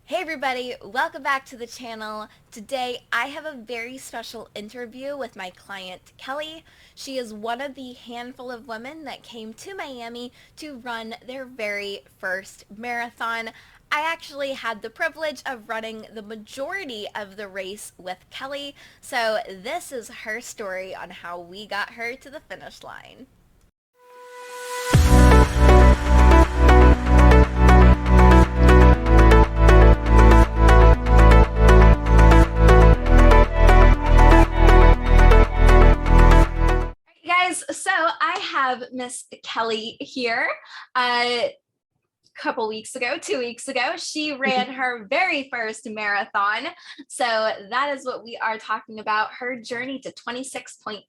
Hey everybody, welcome back to the channel. Today I have a very special interview with my client Kelly. She is one of the handful of women that came to Miami to run their very first marathon. I actually had the privilege of running the majority of the race with Kelly, so this is her story on how we got her to the finish line. Guys, so I have Miss Kelly here. A couple weeks ago, 2 weeks ago, she ran her very first marathon. So that is what we are talking about, her journey to 26.2.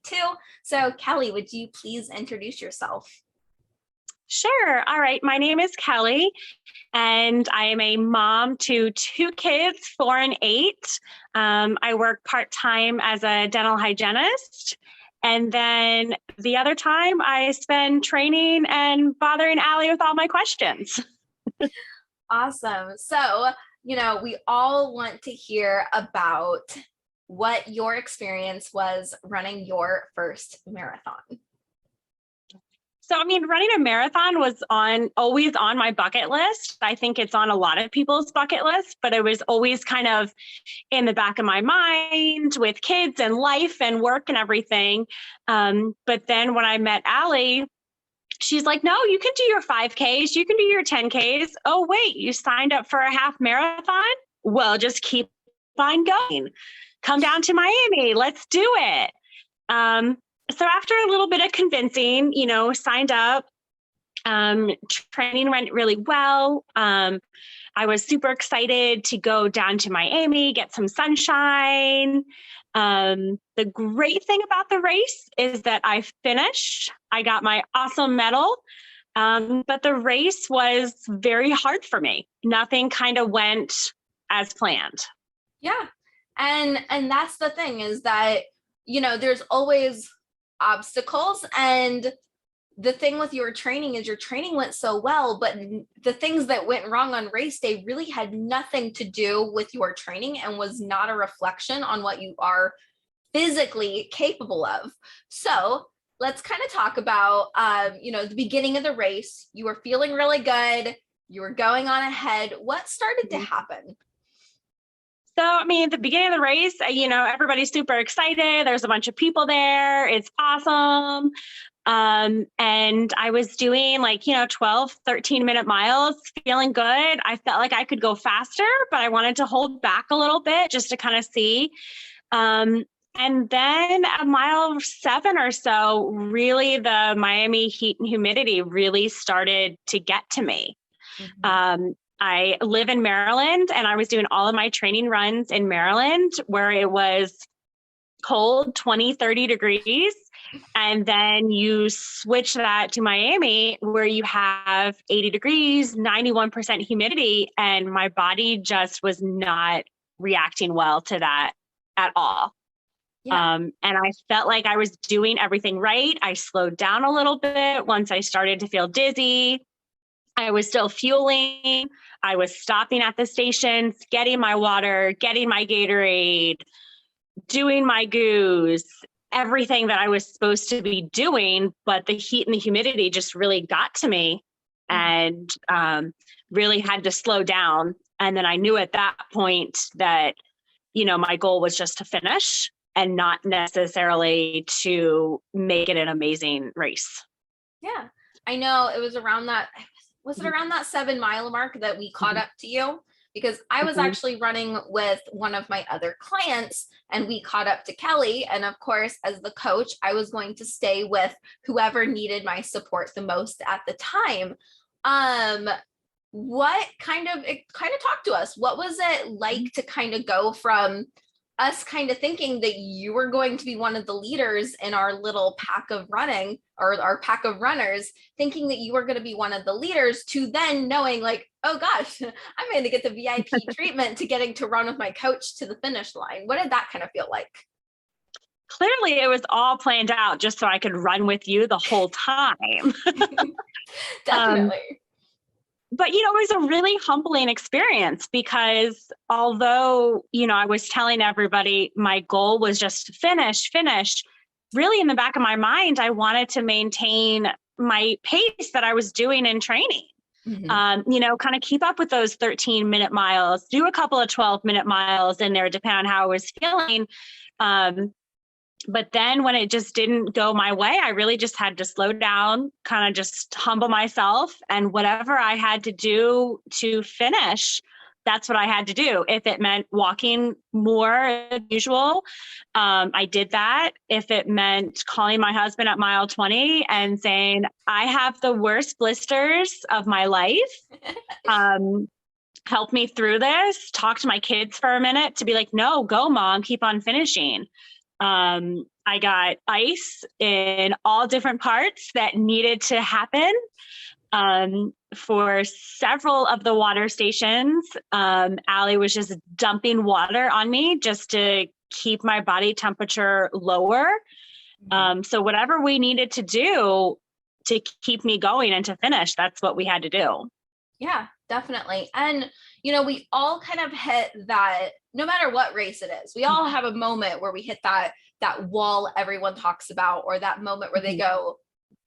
So Kelly, would you please introduce yourself? Sure. All right. My name is Kelly, and I am a mom to two kids, 4 and 8. I work part-time as a dental hygienist. And then the other time I spend training and bothering Allie with all my questions. Awesome. So, we all want to hear about what your experience was running your first marathon. So, running a marathon was always on my bucket list. I think it's on a lot of people's bucket list, but it was always kind of in the back of my mind with kids and life and work and everything. But then when I met Allie, she's like, no, you can do your 5Ks. You can do your 10Ks. Oh, wait, you signed up for a half marathon? Well, just keep on going. Come down to Miami. Let's do it. So after a little bit of convincing, signed up. Training went really well. I was super excited to go down to Miami, get some sunshine. The great thing about the race is that I finished. I got my awesome medal. But the race was very hard for me. Nothing kind of went as planned. Yeah. And that's the thing is that, there's always obstacles, and the thing with your training is your training went so well, but the things that went wrong on race day really had nothing to do with your training and was not a reflection on what you are physically capable of. So let's kind of talk about, the beginning of the race. You were feeling really good. You were going on ahead. What started to happen? So, at the beginning of the race, everybody's super excited. There's a bunch of people there. It's awesome. And I was doing 12, 13-minute miles, feeling good. I felt like I could go faster, but I wanted to hold back a little bit just to kind of see. And then at mile 7 or so, really the Miami heat and humidity really started to get to me. Mm-hmm. I live in Maryland, and I was doing all of my training runs in Maryland where it was cold, 20, 30 degrees. And then you switch that to Miami where you have 80 degrees, 91% humidity, and my body just was not reacting well to that at all. Yeah. And I felt like I was doing everything right. I slowed down a little bit once I started to feel dizzy. I was still fueling. I was stopping at the stations, getting my water, getting my Gatorade, doing my goos, everything that I was supposed to be doing, but the heat and the humidity just really got to me and really had to slow down. And then I knew at that point that, my goal was just to finish and not necessarily to make it an amazing race. Yeah, I know it was around that. Was it around that 7-mile mark that we caught up to you? Because I was actually running with one of my other clients and we caught up to Kelly. And of course, as the coach, I was going to stay with whoever needed my support the most at the time. What kind of talk to us? What was it like to kind of go from us kind of thinking that you were going to be one of the leaders in our little pack of running, or our pack of runners, thinking that you were going to be one of the leaders, to then knowing oh gosh, I'm going to get the VIP treatment to getting to run with my coach to the finish line? What did that kind of feel like? Clearly it was all planned out just so I could run with you the whole time. Definitely. but, it was a really humbling experience because although, I was telling everybody my goal was just to finish, really in the back of my mind, I wanted to maintain my pace that I was doing in training. Kind of keep up with those 13-minute miles, do a couple of 12-minute miles in there, depending on how I was feeling. But then when it just didn't go my way, I really just had to slow down, kind of just humble myself, and whatever I had to do to finish, that's what I had to do. If it meant walking more than usual, I did that. If it meant calling my husband at mile 20 and saying, I have the worst blisters of my life. Help me through this. Talk to my kids for a minute to be like, no, go mom, keep on finishing. I got ice in all different parts that needed to happen. For several of the water stations, Allie was just dumping water on me just to keep my body temperature lower. So whatever we needed to do to keep me going and to finish, that's what we had to do. Yeah, definitely. And, we all kind of hit that, no matter what race it is, we all have a moment where we hit that wall everyone talks about, or that moment where they go,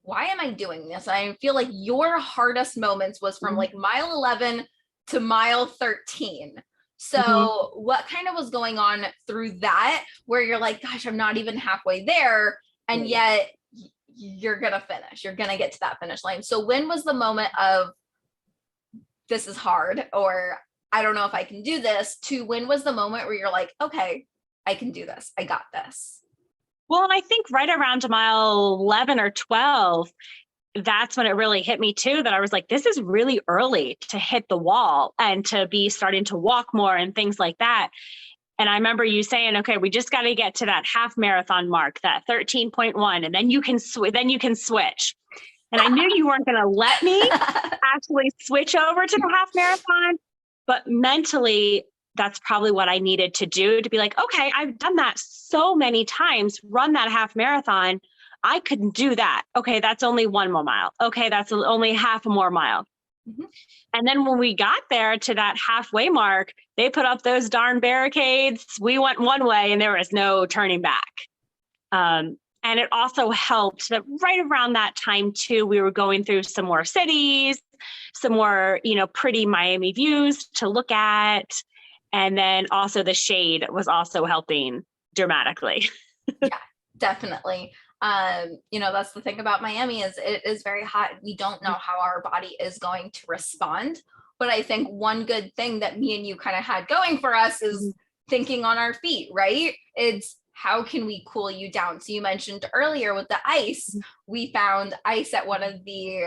why am I doing this? I feel like your hardest moments was from like mile 11 to mile 13. So what kind of was going on through that, where you're like, gosh, I'm not even halfway there, and yet you're going to finish, you're going to get to that finish line. So when was the moment of, this is hard, or I don't know if I can do this, to when was the moment where you're like, okay, I can do this, I got this? Well, and I think right around mile 11 or 12, that's when it really hit me too, that I was like, this is really early to hit the wall and to be starting to walk more and things like that. And I remember you saying, okay, we just got to get to that half marathon mark, that 13.1, and then you can switch. And I knew you weren't going to let me actually switch over to the half marathon, but mentally, that's probably what I needed to do, to be like, okay, I've done that so many times, run that half marathon. I couldn't do that. Okay, that's only 1 more mile. Okay, that's only half a more mile. And then when we got there to that halfway mark, they put up those darn barricades. We went one way and there was no turning back. And it also helped that right around that time too, we were going through some more cities, some more, pretty Miami views to look at. And then also the shade was also helping dramatically. Yeah, definitely. That's the thing about Miami, is it is very hot. We don't know how our body is going to respond. But I think one good thing that me and you kind of had going for us is thinking on our feet, right? It's, how can we cool you down? So you mentioned earlier with the ice, we found ice at one of the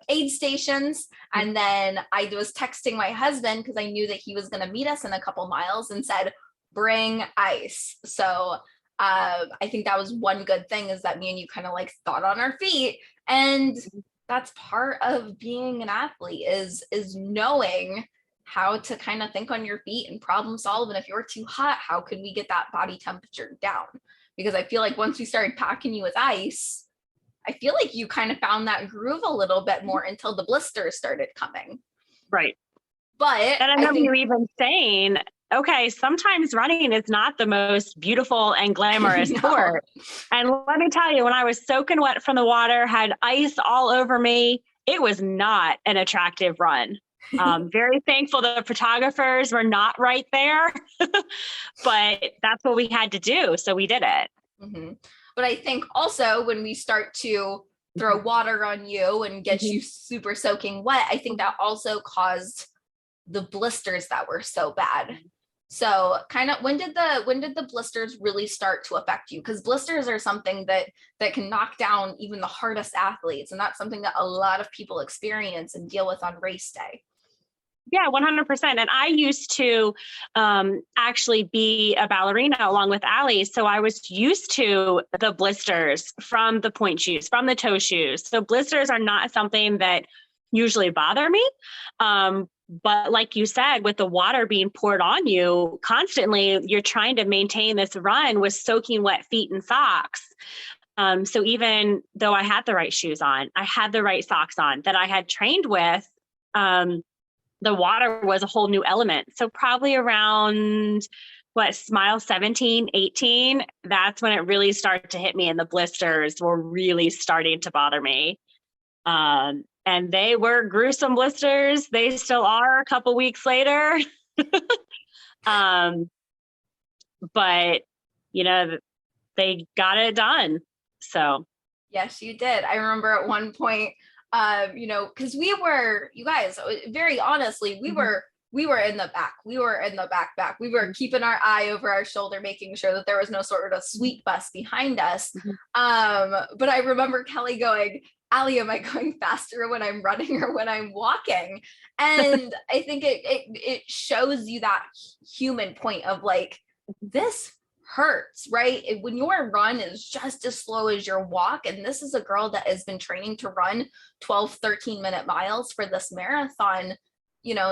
aid stations. And then I was texting my husband because I knew that he was going to meet us in a couple miles, and said, bring ice. So I think that was one good thing, is that me and you kind of like thought on our feet. And that's part of being an athlete, is knowing how to kind of think on your feet and problem solve. And if you're too hot, how can we get that body temperature down? Because I feel like once we started packing you with ice, I feel like you kind of found that groove a little bit more until the blisters started coming. Right. But and I remember you even saying, okay, sometimes running is not the most beautiful and glamorous sport. And let me tell you, when I was soaking wet from the water, had ice all over me, it was not an attractive run. Very thankful the photographers were not right there, but that's what we had to do. So we did it. But I think also when we start to throw water on you and get you super soaking wet, I think that also caused the blisters that were so bad. So kind of when did the blisters really start to affect you? Because blisters are something that can knock down even the hardest athletes. And that's something that a lot of people experience and deal with on race day. Yeah, 100%. And I used to actually be a ballerina along with Allie. So I was used to the blisters from the point shoes, from the toe shoes. So blisters are not something that usually bother me. But like you said, with the water being poured on you constantly, you're trying to maintain this run with soaking wet feet and socks. So even though I had the right shoes on, I had the right socks on that I had trained with, the water was a whole new element. So probably around mile 17, 18, that's when it really started to hit me and the blisters were really starting to bother me. And they were gruesome blisters. They still are a couple weeks later. But they got it done. So. Yes, you did. I remember at one point, because you guys, very honestly, we were in the back. We were in the back. We were keeping our eye over our shoulder, making sure that there was no sort of sweet bus behind us. But I remember Kelly going, Allie, am I going faster when I'm running or when I'm walking? And I think it shows you that human point of like, this hurts, right? When your run is just as slow as your walk, and this is a girl that has been training to run 12, 13-minute miles for this marathon,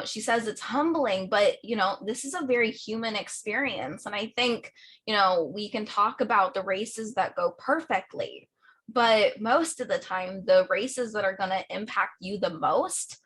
she says it's humbling, but this is a very human experience. And I think, we can talk about the races that go perfectly, but most of the time, the races that are going to impact you the most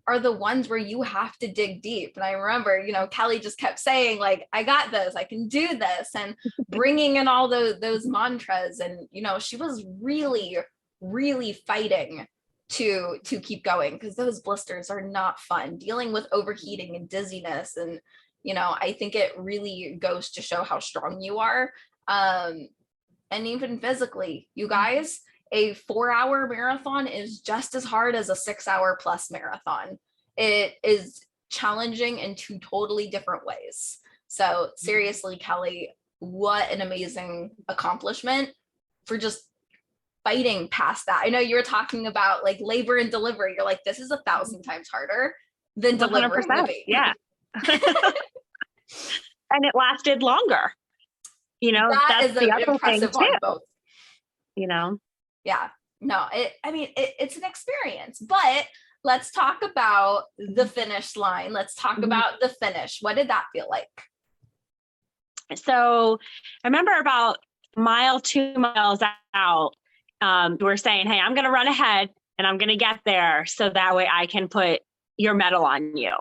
are the ones where you have to dig deep. And I remember, Kelly just kept saying like, I got this, I can do this, and bringing in all those mantras. And, she was really, really fighting to keep going, because those blisters are not fun, dealing with overheating and dizziness. And, I think it really goes to show how strong you are. And even physically, you guys, a 4-hour marathon is just as hard as a 6-hour plus marathon. It is challenging in 2 totally different ways. So seriously, Kelly, what an amazing accomplishment for just fighting past that. I know you were talking about like labor and delivery. You're like, this is 1,000 times harder than delivering the baby. Yeah. And it lasted longer. That's the other thing too. Both. Yeah, no, it's an experience, but let's talk about the finish line. Let's talk about the finish. What did that feel like? So I remember about 2 miles out, we're saying, hey, I'm going to run ahead and I'm going to get there so that way I can put your medal on you.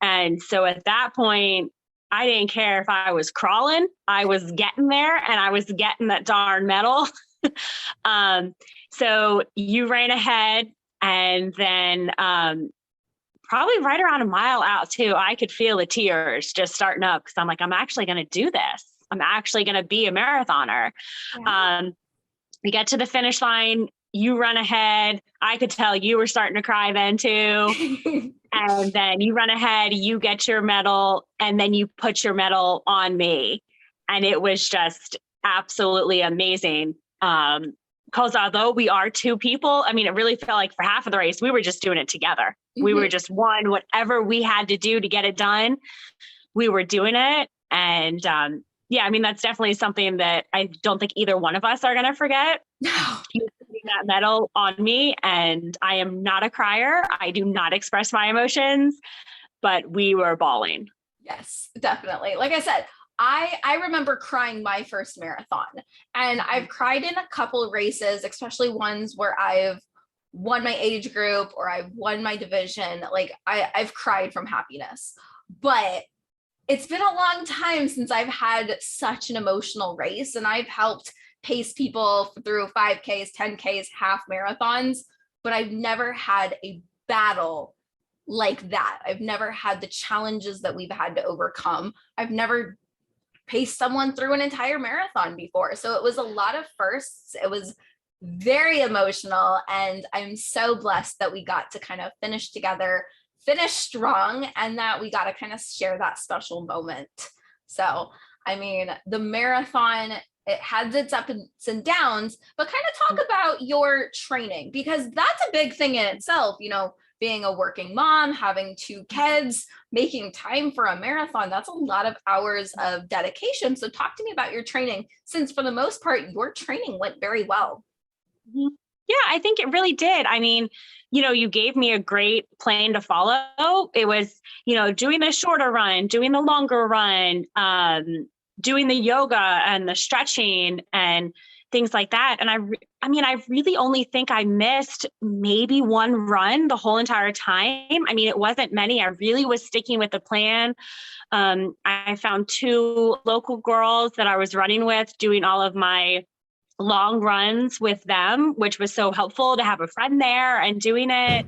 And so at that point, I didn't care if I was crawling, I was getting there and I was getting that darn medal. So you ran ahead, and then probably right around a mile out too, I could feel the tears just starting up, because I'm like, I'm actually going to do this. I'm actually going to be a marathoner. Yeah. We get to the finish line, you run ahead. I could tell you were starting to cry then too. And then you run ahead, you get your medal, and then you put your medal on me. And it was just absolutely amazing. Because although we are 2 people, I mean, it really felt like for half of the race, we were just doing it together. We were just whatever we had to do to get it done, we were doing it. And yeah, I mean, that's definitely something that I don't think either one of us are going to forget. No. Putting that medal on me, and I am not a crier. I do not express my emotions, but we were bawling. Yes, definitely. Like I said, I remember crying my first marathon, and I've cried in a couple of races, especially ones where I've won my age group or I've won my division. Like I've cried from happiness, but it's been a long time since I've had such an emotional race, and I've helped pace people through 5Ks, 10Ks, half marathons, but I've never had a battle like that. I've never had the challenges that we've had to overcome. I've never paced someone through an entire marathon before. So it was a lot of firsts. It was very emotional, and I'm so blessed that we got to kind of finish together, finish strong, and that we got to kind of share that special moment. So, I mean, the marathon, it had its ups and downs, but kind of talk about your training, because that's a big thing in itself, being a working mom, having 2 kids, making time for a marathon, that's a lot of hours of dedication. So talk to me about your training, since for the most part, your training went very well. Yeah, I think it really did. I mean, you gave me a great plan to follow. It was, doing the shorter run, doing the longer run, doing the yoga and the stretching, and things like that. And I really only think I missed maybe one run the whole entire time. I mean, it wasn't many. I really was sticking with the plan. I found 2 local girls that I was running with, doing all of my long runs with them, which was so helpful to have a friend there and doing it.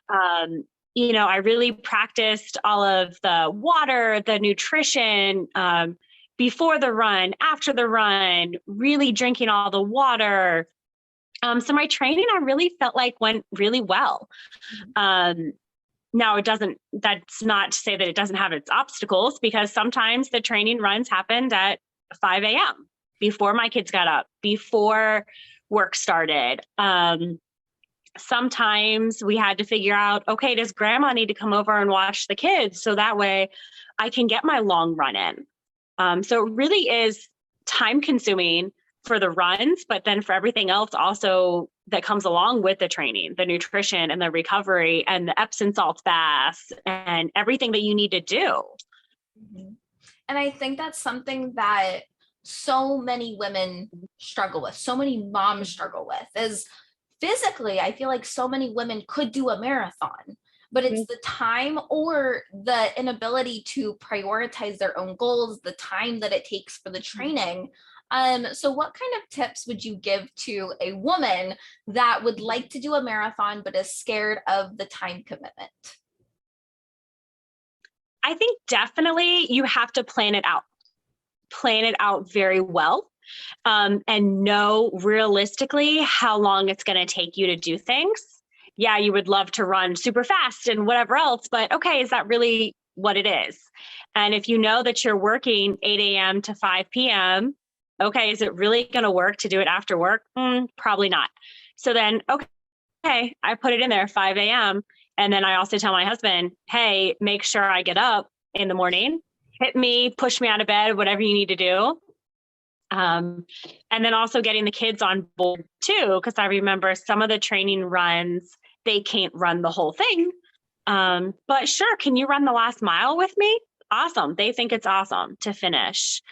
I really practiced all of the water, the nutrition, before the run, after the run, really drinking all the water. So my training, I really felt like went really well. Now that's not to say that it doesn't have its obstacles, because sometimes the training runs happened at 5 a.m. before my kids got up, before work started. Sometimes we had to figure out, okay, does grandma need to come over and watch the kids? So that way I can get my long run in. So it really is time consuming for the runs, but then for everything else also that comes along with the training, the nutrition and the recovery and the Epsom salt baths and everything that you need to do. And I think that's something that so many women struggle with, so many moms struggle with, is physically, I feel like so many women could do a marathon, but it's the time or the inability to prioritize their own goals, the time that it takes for the training. So what kind of tips would you give to a woman that would like to do a marathon, but is scared of the time commitment? I think definitely you have to plan it out very well, and know realistically how long it's going to take you to do things. Yeah, you would love to run super fast and whatever else, but okay, is that really what it is? And if you know that you're working 8 a.m. to 5 p.m., okay, is it really going to work to do it after work? Probably not. So then, okay, I put it in there 5 a.m. And then I also tell my husband, hey, make sure I get up in the morning, hit me, push me out of bed, whatever you need to do. And then also getting the kids on board too, because I remember some of the training runs, they can't run the whole thing. But sure, can you run the last mile with me? Awesome. They think it's awesome to finish.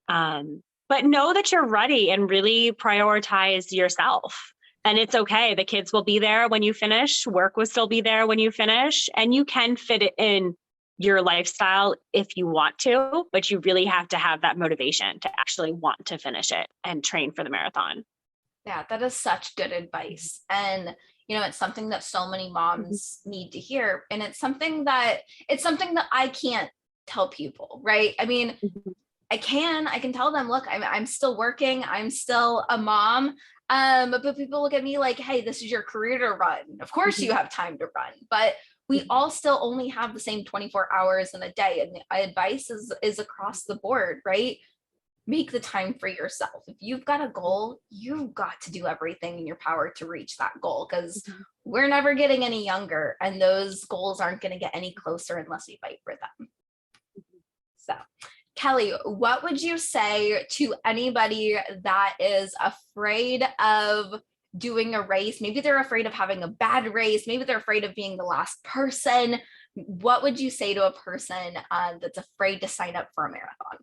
But know that you're ready and really prioritize yourself. And it's okay. The kids will be there when you finish. Work will still be there when you finish. And you can fit it in your lifestyle if you want to, but you really have to have that motivation to actually want to finish it and train for the marathon. Yeah, that is such good advice. And it's something that so many moms need to hear. And it's something that I can't tell people, right? I mean, I can tell them, look, I'm still working, I'm still a mom. But people look at me like, hey, this is your career to run. Of course you have time to run, but we all still only have the same 24 hours in a day. And the advice is across the board, right? Make the time for yourself. If you've got a goal, you've got to do everything in your power to reach that goal, because we're never getting any younger and those goals aren't going to get any closer unless we fight for them. So Kelly, what would you say to anybody that is afraid of doing a race? Maybe they're afraid of having a bad race. Maybe they're afraid of being the last person. What would you say to a person that's afraid to sign up for a marathon?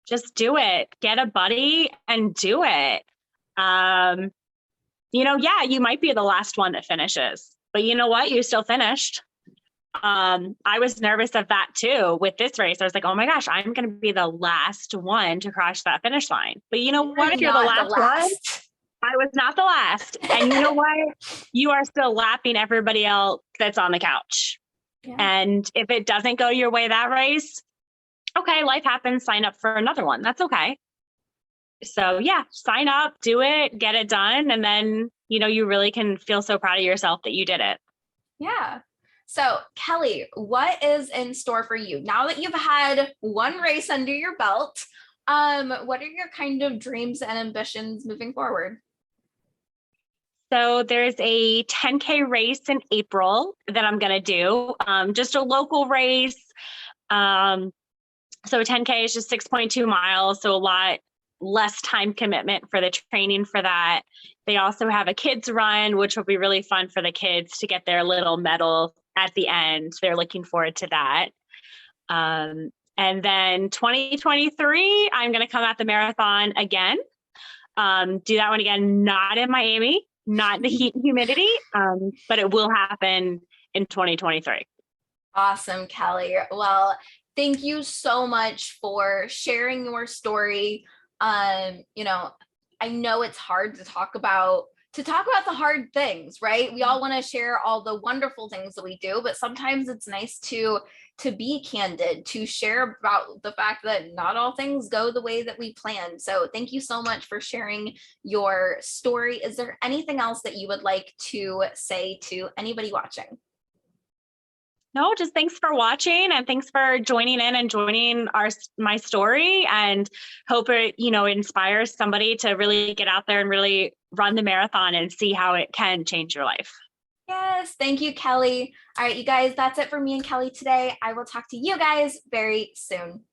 Just do it. Get a buddy and do it. Yeah, you might be the last one that finishes, but you know what? You still finished. I was nervous of that too with this race. I was like, oh my gosh, I'm going to be the last one to cross that finish line. But you know what? If you're the last one, I was not the last. And you know what? You are still lapping everybody else that's on the couch. Yeah. And if it doesn't go your way that race, okay, life happens, sign up for another one. That's okay. So yeah, sign up, do it, get it done. And then, you really can feel so proud of yourself that you did it. Yeah. So Kelly, what is in store for you now that you've had one race under your belt? What are your kind of dreams and ambitions moving forward? So there's a 10K race in April that I'm going to do, just a local race. So 10K is just 6.2 miles, so a lot less time commitment for the training for that. They also have a kids run, which will be really fun for the kids to get their little medal at the end. They're looking forward to that. And then 2023, I'm going to come at the marathon again. Do that one again, not in Miami, not in the heat and humidity, but it will happen in 2023. Awesome, Kelly. Well, thank you so much for sharing your story. You know, I know it's hard to talk about the hard things, right? We all want to share all the wonderful things that we do, but sometimes it's nice to be candid, to share about the fact that not all things go the way that we planned. So thank you so much for sharing your story. Is there anything else that you would like to say to anybody watching? No, just thanks for watching, and thanks for joining in and joining my story, and hope it, inspires somebody to really get out there and really run the marathon and see how it can change your life. Yes, thank you, Kelly. All right, you guys, that's it for me and Kelly today. I will talk to you guys very soon.